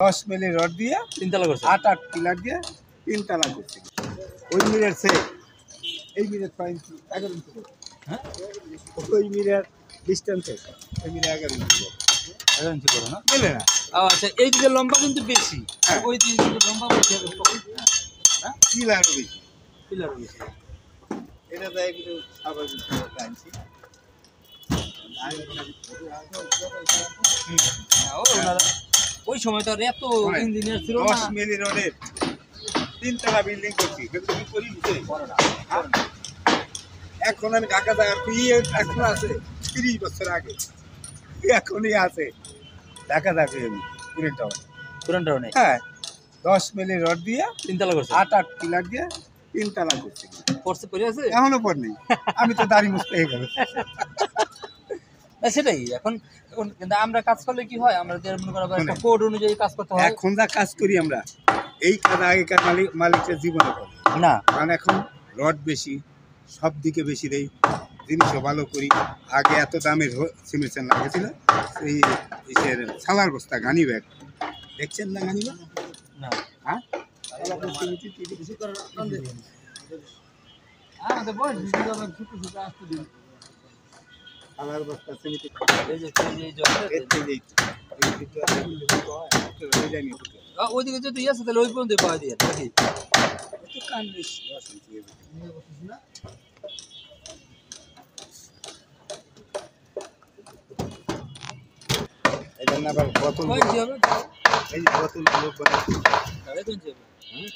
10 মিলি rod দিয়ে তিনতলা করছে 8 পিলার দিয়ে 3 তলা করছে। ওই মিলের সে এই মিলের 6 ইঞ্চি 11 ইঞ্চি করে। হ্যাঁ ওই মিলের ডিস্টেন্স ওই মিলে 11 ইঞ্চি করে। 11 ইঞ্চি করে না মিলে না আচ্ছা এই দিকে লম্বা কিন্তু বেশি আর ওই দিকে লম্বা বেশি হবে হ্যাঁ পিলার বেশি পিলার বেশি এটা দেয় একটু স্বাভাবিক আনছি। ওই সময় তো আর এত ইঞ্জিনিয়ার ছিল না 10 মিলি রডের 3 তলা বিল্ডিং করছি কিন্তু কি করি বুঝে এখন আমি ঢাকা যাই আর কি এখন আছে 30 বছর আগে এখনই আছে ঢাকা যাবে আমি পুরানটাও নেই হ্যাঁ 10 মিলি রড দিয়ে তিনতলা করছে 8 পিলার দিয়ে 3 তলা করছি। পড়ছে পড়ে আছে এখনো পর নেই আমি তো দাড়ি মুছতে হয়ে গেল না সেটাই এখন এখন কিন্তু আমরা কাজ করলে কি হয় আমরা যে মনে করো একটা কোড অনুযায়ী কাজ করতে হয় এখন যা কাজ করি আমরা এই কাজ আগেকার মালিকের জীবনে করে না কারণ এখন রড বেশি সব দিকে বেশি দেই জিনিসও ভালো করি। আগে এত দামের সিমেন্ট লাগেছিল এই সালার বস্তা গানি ব্যাগ দেখছেন না গানি ব্যাগ না হ্যাঁ আমাদের বয়স বেশি হবে ছোট ছোট আসতে দিন সালার বস্তা সিমেন্ট এই যে ওইদিকে যদি ইয়ে আছে তাহলে ওই পর্যন্ত পাওয়া দিয়ে নাকি এটা না বোতল কয় জি হবে এই বোতল গুলো তাহলে তো জি হবে হ্যাঁ